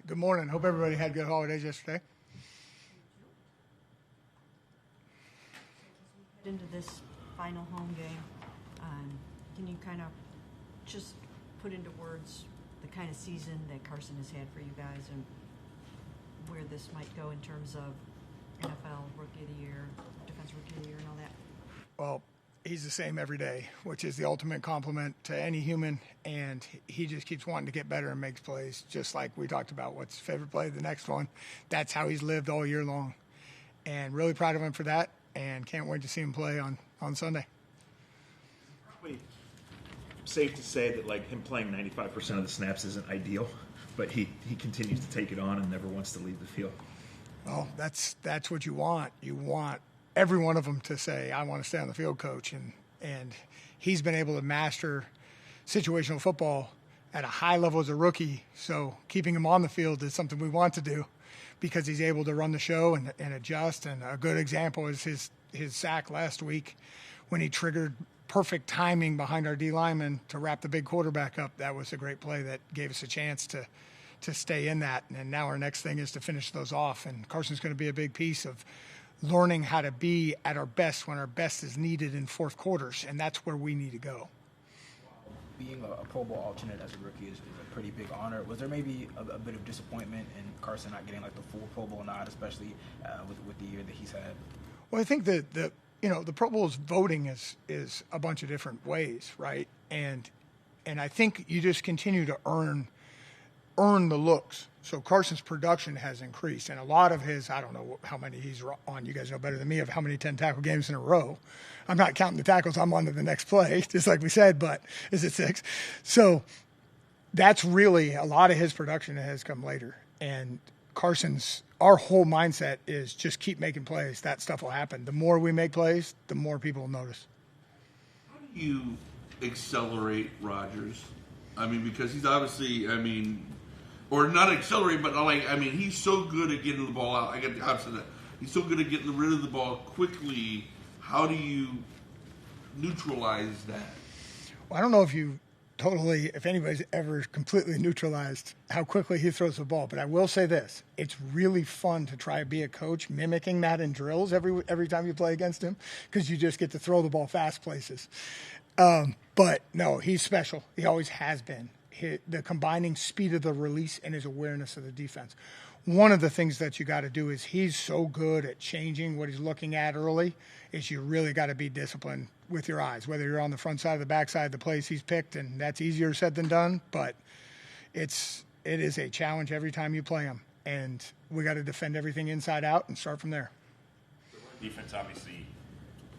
Good morning. Hope everybody had good holidays yesterday. Head into this final home game, can you kind of just put into words the kind of season that Carson has had for you guys and where this might go in terms of NFL Rookie of the Year, Defense Rookie of the Year, and all that? Well, he's the same every day, which is the ultimate compliment to any human, and he just keeps wanting to get better and makes plays, just like we talked about. What's his favorite play? The next one. That's how he's lived all year long, and really proud of him for that, and can't wait to see him play on Sunday. Probably safe to say that like him playing 95% of the snaps isn't ideal, but he continues to take it on and never wants to leave the field. Well, that's what you want. You want every one of them to say, I want to stay on the field, coach. And he's been able to master situational football at a high level as a rookie. So keeping him on the field is something we want to do because he's able to run the show and adjust. And a good example is his sack last week when he triggered perfect timing behind our D lineman to wrap the big quarterback up. That was a great play that gave us a chance to stay in that. And now our next thing is to finish those off. And Carson's going to be a big piece of learning how to be at our best when our best is needed in fourth quarters, and that's where we need to go. Being a Pro Bowl alternate as a rookie is a pretty big honor. Was there maybe a bit of disappointment in Carson not getting like the full Pro Bowl nod, especially with the year that he's had? Well, I think that the Pro Bowl's voting is a bunch of different ways, right? And I think you just continue to earn the looks. So Carson's production has increased, and a lot of his, I don't know how many he's on, you guys know better than me, of how many 10 tackle games in a row. I'm not counting the tackles, I'm on to the next play, just like we said, but is it 6? So that's really, a lot of his production has come later. And our whole mindset is just keep making plays. That stuff will happen. The more we make plays, the more people will notice. How do you accelerate Rodgers? I mean, because he's obviously, or not accelerate, but he's so good at getting the ball out. I get the opposite of that. He's so good at getting rid of the ball quickly. How do you neutralize that? Well, I don't know if anybody's ever completely neutralized how quickly he throws the ball, but I will say this. It's really fun to try to be a coach mimicking that in drills every time you play against him because you just get to throw the ball fast places. But no, he's special. He always has been. The combining speed of the release and his awareness of the defense. One of the things that you got to do is he's so good at changing what he's looking at early is you really got to be disciplined with your eyes, whether you're on the front side, the back side, the plays he's picked, and that's easier said than done, but it is a challenge every time you play him, and we got to defend everything inside out and start from there. The defense, obviously,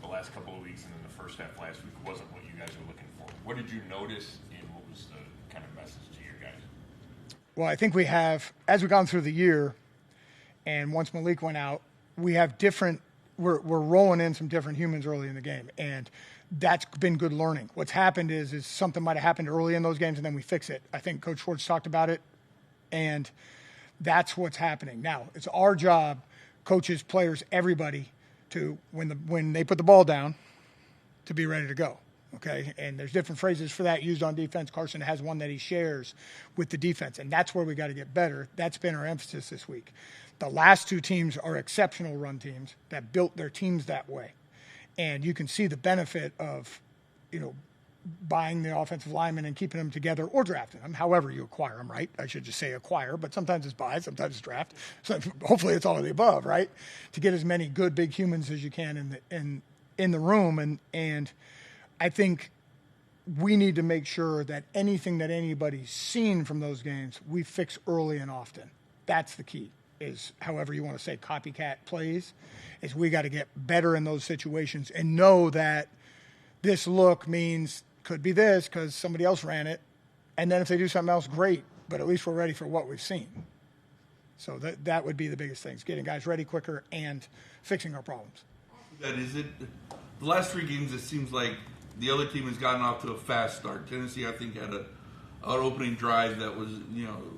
the last couple of weeks and then the first half last week wasn't what you guys were looking for. What did you notice, and what was the kind of message to your guys? Well, I think we have, as we've gone through the year, and once Malik went out, we have we're rolling in some different humans early in the game, and that's been good learning. What's happened is something might have happened early in those games, and then we fix it. I think Coach Schwartz talked about it, and that's what's happening. Now, it's our job, coaches, players, everybody, to, when they put the ball down, to be ready to go. Okay, and there's different phrases for that used on defense. Carson has one that he shares with the defense, and that's where we got to get better. That's been our emphasis this week. The last two teams are exceptional run teams that built their teams that way, and you can see the benefit of, buying the offensive linemen and keeping them together or drafting them, however you acquire them, right? I should just say acquire, but sometimes it's buy, sometimes it's draft. So hopefully it's all of the above, right? To get as many good big humans as you can in the room, and I think we need to make sure that anything that anybody's seen from those games, we fix early and often. That's the key, is however you want to say copycat plays, is we got to get better in those situations and know that this look means could be this because somebody else ran it. And then if they do something else, great. But at least we're ready for what we've seen. So that would be the biggest things, getting guys ready quicker and fixing our problems. That is it. The last 3 games, it seems like the other team has gotten off to a fast start. Tennessee, I think, had an opening drive that was,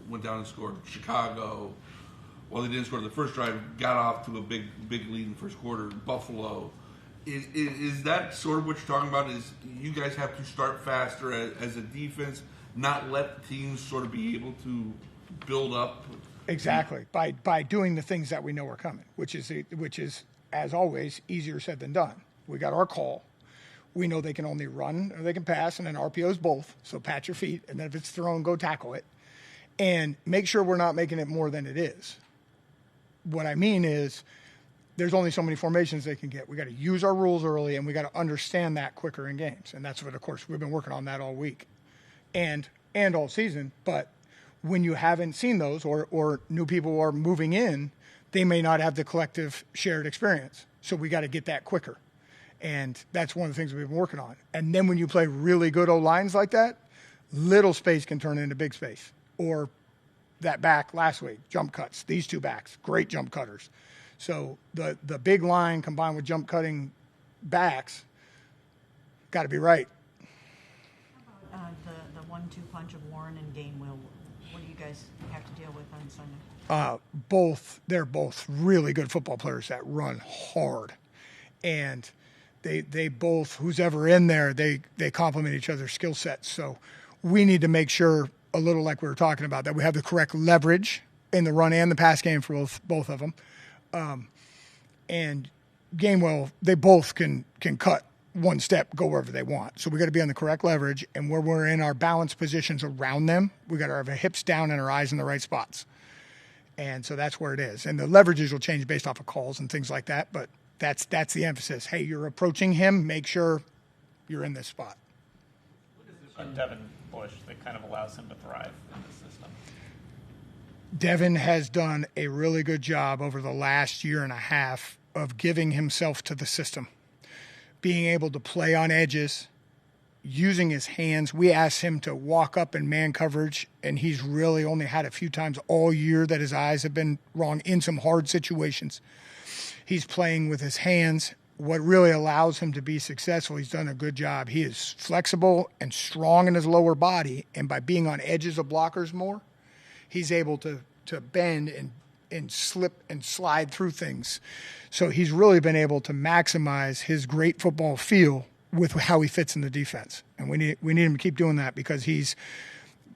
went down and scored. Chicago, while they didn't score the first drive, got off to a big lead in the first quarter. Buffalo. Is that sort of what you're talking about? Is you guys have to start faster as a defense, not let teams sort of be able to build up Exactly. By doing the things that we know are coming, which is as always easier said than done. We got our call. We know they can only run or they can pass, and then RPOs both. So pat your feet, and then if it's thrown, go tackle it, and make sure we're not making it more than it is. What I mean is, there's only so many formations they can get. We got to use our rules early, and we got to understand that quicker in games, and that's what, of course, we've been working on that all week, and all season. But when you haven't seen those, or new people are moving in, they may not have the collective shared experience. So we got to get that quicker. And that's one of the things we've been working on. And then when you play really good O-lines like that, little space can turn into big space. Or that back last week, jump cuts. These two backs, great jump cutters. So the big line combined with jump cutting backs, got to be right. How about the 1-2 punch of Warren and Gainwell? What do you guys have to deal with on Sunday? They're both really good football players that run hard. And they both, who's ever in there, they complement each other's skill sets. So we need to make sure, a little like we were talking about, that we have the correct leverage in the run and the pass game for both of them. And Gainwell, they both can cut one step, go wherever they want. So we got to be on the correct leverage, and where we're in our balanced positions around them, we got to have our hips down and our eyes in the right spots. And so that's where it is. And the leverages will change based off of calls and things like that, but that's the emphasis. Hey, you're approaching him, make sure you're in this spot. What is it about Devin Bush that kind of allows him to thrive in this system? Devin has done a really good job over the last year and a half of giving himself to the system, being able to play on edges, using his hands. We asked him to walk up in man coverage, and he's really only had a few times all year that his eyes have been wrong in some hard situations. He's playing with his hands. What really allows him to be successful, he's done a good job. He is flexible and strong in his lower body, and by being on edges of blockers more, he's able to bend and slip and slide through things. So he's really been able to maximize his great football feel with how he fits in the defense. And we need him to keep doing that, because he's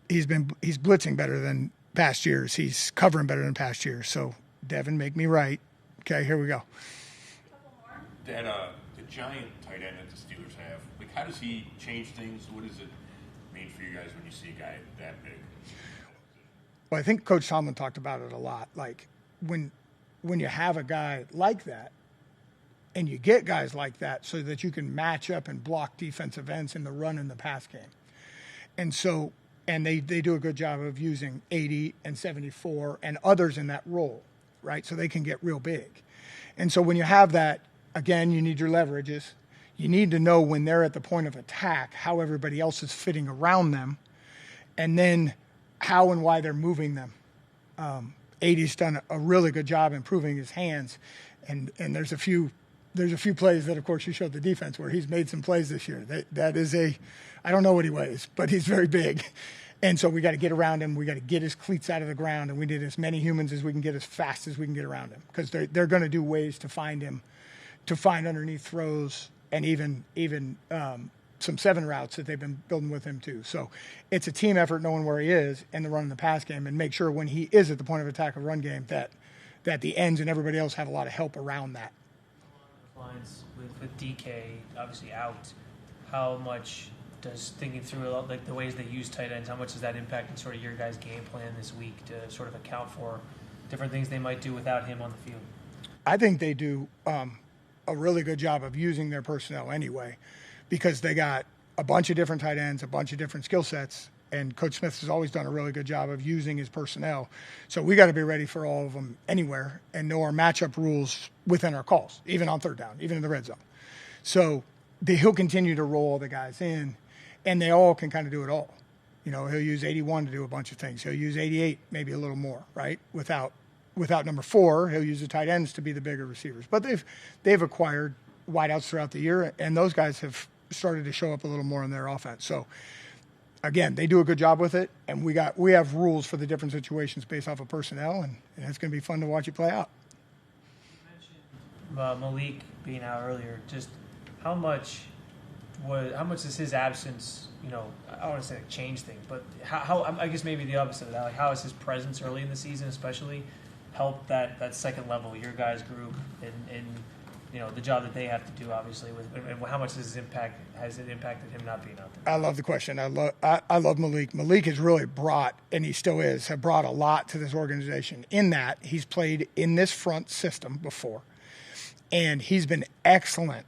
blitzing better than past years. He's covering better than past years. So Devin, make me right. Okay, here we go. That the giant tight end that the Steelers have, like, how does he change things? What does it mean for you guys when you see a guy that big? Well, I think Coach Tomlin talked about it a lot. Like, when you have a guy like that, and you get guys like that, so that you can match up and block defensive ends in the run and the pass game. And so, and they do a good job of using 80 and 74 and others in that role, right? So they can get real big. And so when you have that, again, you need your leverages. You need to know when they're at the point of attack, how everybody else is fitting around them, and then how and why they're moving them. 80's done a really good job improving his hands, and there's a few plays that, of course, you showed the defense where he's made some plays this year. That is I don't know what he weighs, but he's very big. And so we got to get around him. We got to get his cleats out of the ground, and we need as many humans as we can get as fast as we can get around him, because they're going to do ways to find him, to find underneath throws, and even some 7 routes that they've been building with him too. So it's a team effort knowing where he is and the run and the pass game, and make sure when he is at the point of attack of run game that the ends and everybody else have a lot of help around that. Lines with DK obviously out, how much does thinking through a lot, like the ways they use tight ends, how much does that impact in sort of your guys' game plan this week to sort of account for different things they might do without him on the field? I think they do a really good job of using their personnel anyway, because they got a bunch of different tight ends, a bunch of different skill sets, and Coach Smith has always done a really good job of using his personnel. So we got to be ready for all of them anywhere and know our matchup rules within our calls, even on third down, even in the red zone. So he'll continue to roll the guys in, and they all can kind of do it all. You know, he'll use 81 to do a bunch of things. He'll use 88, maybe a little more, right? Without number 4, he'll use the tight ends to be the bigger receivers. But they've acquired wideouts throughout the year, and those guys have started to show up a little more in their offense. So again, they do a good job with it, and we have rules for the different situations based off of personnel, and it's going to be fun to watch it play out. You mentioned Malik being out earlier. Just how much how much does his absence, I don't want to say like change things, but how I guess maybe the opposite of that, like how has his presence early in the season especially helped that second level, your guys group, and the job that they have to do, obviously, and how much has it impacted him not being out there? I love the question. I love Malik. Malik has really brought, and he still is, have brought a lot to this organization in that he's played in this front system before, and he's been excellent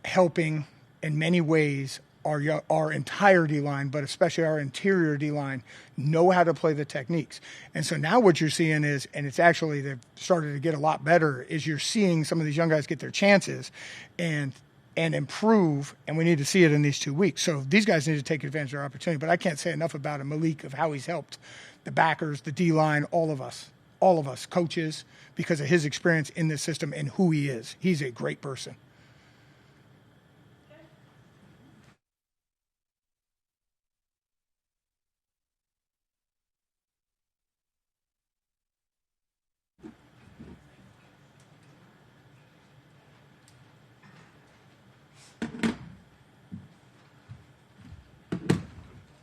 helping in many ways our entire D-line, but especially our interior D-line, know how to play the techniques. And so now what you're seeing is, and it's actually they've started to get a lot better, is you're seeing some of these young guys get their chances and improve, and we need to see it in these 2 weeks. So these guys need to take advantage of their opportunity. But I can't say enough about him, Malik, of how he's helped the backers, the D-line, all of us, coaches, because of his experience in this system and who he is. He's a great person.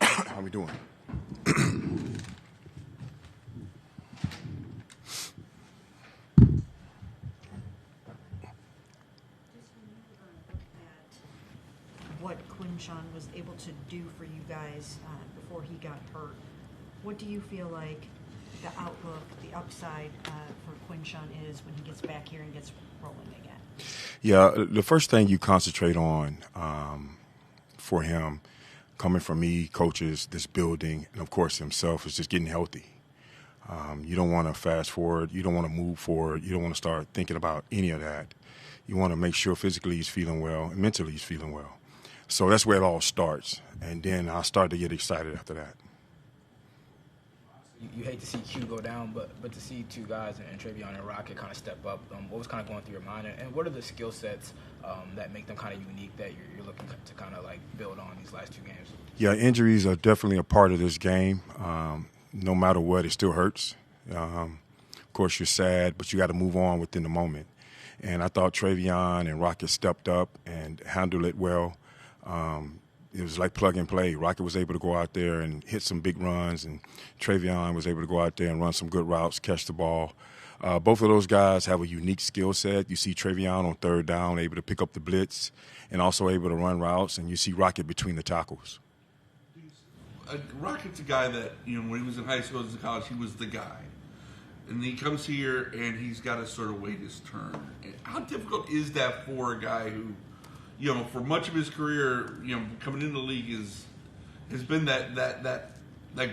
How we doing? What Quinn was able to do for you guys before he got hurt. What do you feel like the outlook, the upside for Quinn is when he gets back here and gets rolling again? Yeah, the first thing you concentrate on for him, coming from me, coaches, this building, and of course himself, is just getting healthy. You don't want to fast forward. You don't want to move forward. You don't want to start thinking about any of that. You want to make sure physically he's feeling well and mentally he's feeling well. So that's where it all starts. And then I start to get excited after that. You hate to see Q go down, but to see two guys and Travion and Rocket kind of step up, what was kind of going through your mind? And what are the skill sets that make them kind of unique that you're looking to kind of like build on these last two games? Yeah, injuries are definitely a part of this game. No matter what, it still hurts. Of course, you're sad, but you got to move on within the moment. And I thought Travion and Rocket stepped up and handled it well. It was like plug and play. Rocket was able to go out there and hit some big runs, and Travion was able to go out there and run some good routes, catch the ball. Both of those guys have a unique skill set. You see Travion on third down, able to pick up the blitz and also able to run routes, and you see Rocket between the tackles. Rocket's a guy that, when he was in high school and college, he was the guy. And he comes here and he's got to sort of wait his turn. How difficult is that for a guy who, for much of his career, coming into the league has been that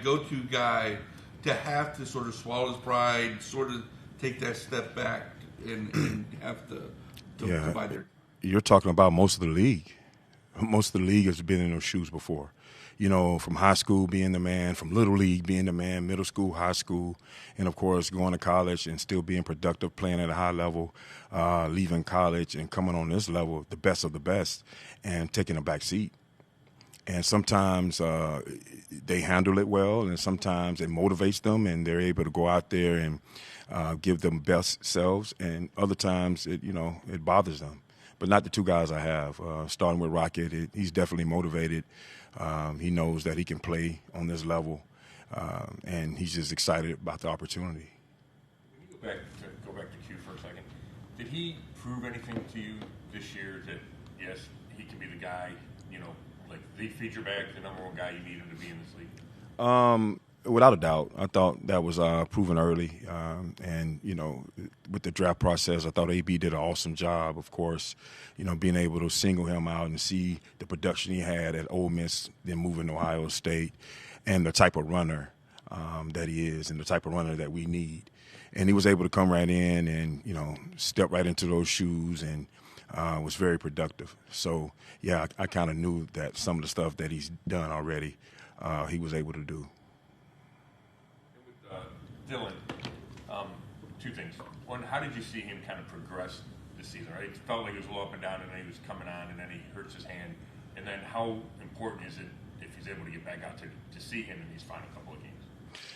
go-to guy to have to sort of swallow his pride, sort of take that step back and have to buy their. You're talking about most of the league. Most of the league has been in those shoes before. From high school being the man, from little league being the man, middle school, high school, and of course going to college and still being productive, playing at a high level, leaving college and coming on this level, the best of the best, and taking a back seat. And sometimes they handle it well, and sometimes it motivates them, and they're able to go out there and give them best selves. And other times, it bothers them. But not the two guys I have. Starting with Rocket, he's definitely motivated. He knows that he can play on this level, and he's just excited about the opportunity. When you go back to Q for a second, did he prove anything to you this year that, yes, he can be the guy, like the feature back, the number one guy you need him to be in this league? Without a doubt. I thought that was proven early. And, with the draft process, I thought AB did an awesome job, of course, being able to single him out and see the production he had at Ole Miss, then moving to Ohio State, and the type of runner that he is and the type of runner that we need. And he was able to come right in and, step right into those shoes and was very productive. So, yeah, I kind of knew that some of the stuff that he's done already, he was able to do. Dylan, two things. One, how did you see him kind of progress this season? Right, it felt like he was a little up and down, and then he was coming on, and then he hurts his hand. And then, how important is it if he's able to get back out to see him in these final couple of games?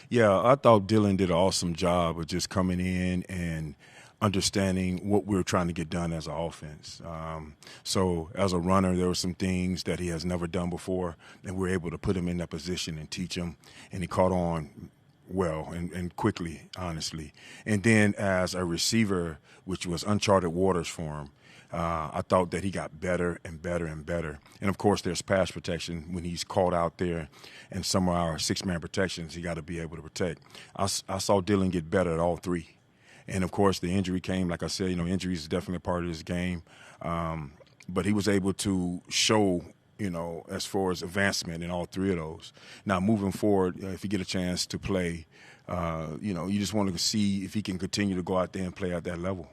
Yeah, I thought Dylan did an awesome job of just coming in and understanding what we're trying to get done as an offense. So as a runner, there were some things that he has never done before, and we're able to put him in that position and teach him, and he caught on well and quickly, honestly. And then as a receiver, which was uncharted waters for him, I thought that he got better and better and better. And, of course, there's pass protection. When he's caught out there and some of our six-man protections, he got to be able to protect. I saw Dylan get better at all three. And, of course, the injury came. Like I said, injuries is definitely a part of this game. But he was able to show, as far as advancement in all three of those. Now, moving forward, if you get a chance to play, you just want to see if he can continue to go out there and play at that level.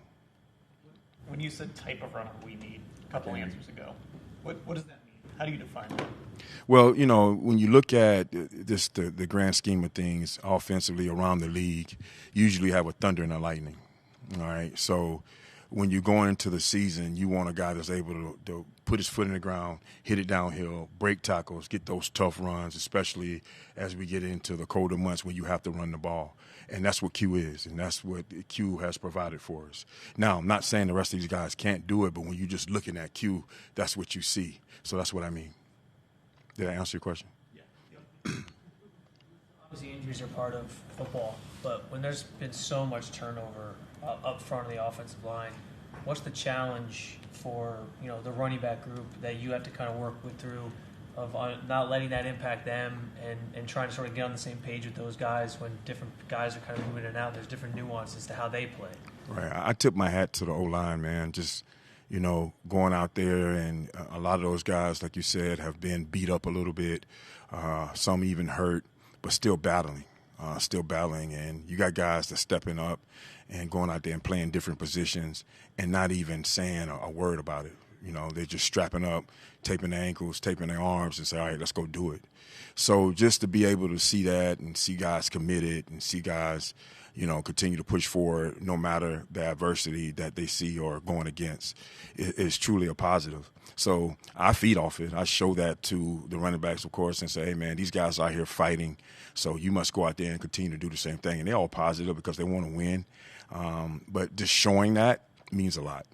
When you said type of runner we need a couple answers ago, what does that mean? How do you define that? Well, when you look at the grand scheme of things offensively around the league, you usually have a thunder and a lightning. All right. So when you're going into the season, you want a guy that's able to put his foot in the ground, hit it downhill, break tackles, get those tough runs, especially as we get into the colder months when you have to run the ball. And that's what Q is, and that's what Q has provided for us. Now, I'm not saying the rest of these guys can't do it, but when you're just looking at Q, that's what you see. So that's what I mean. Did I answer your question? Yeah. Obviously, injuries are part of football, but when there's been so much turnover up front of the offensive line, what's the challenge for the running back group that you have to kind of work through of not letting that impact them and trying to sort of get on the same page with those guys when different guys are kind of moving in and out? There's different nuances to how they play. Right. I tip my hat to the O-line, man. Just, going out there, and a lot of those guys, like you said, have been beat up a little bit, some even hurt, but still battling. And you got guys that's stepping up and going out there and playing different positions and not even saying a word about it. They're just strapping up, taping their ankles, taping their arms, and say, all right, let's go do it. So just to be able to see that and see guys committed and see guys, continue to push forward no matter the adversity that they see or going against is truly a positive. So I feed off it. I show that to the running backs, of course, and say, hey, man, these guys are out here fighting, so you must go out there and continue to do the same thing. And they're all positive because they want to win. But just showing that means a lot.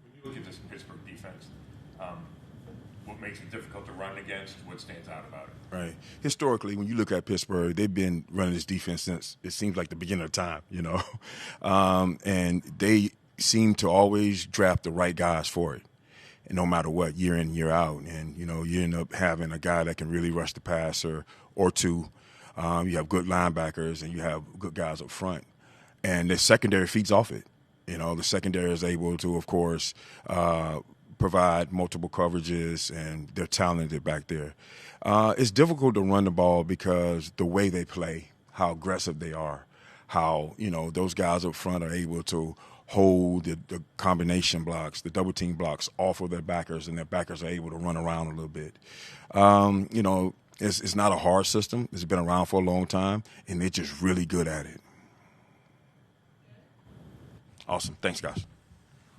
When you look at this Pittsburgh defense, what makes it difficult to run against? What stands out about it? Right. Historically, when you look at Pittsburgh, they've been running this defense since it seems like the beginning of time, and they seem to always draft the right guys for it, and no matter what, year in, year out. And, you end up having a guy that can really rush the passer or two. You have good linebackers and you have good guys up front. And the secondary feeds off it. The secondary is able to, of course, provide multiple coverages, and they're talented back there. It's difficult to run the ball because the way they play, how aggressive they are, how, those guys up front are able to hold the combination blocks, the double team blocks off of their backers, and their backers are able to run around a little bit. It's not a hard system. It's been around for a long time, and they're just really good at it. Awesome. Thanks, guys.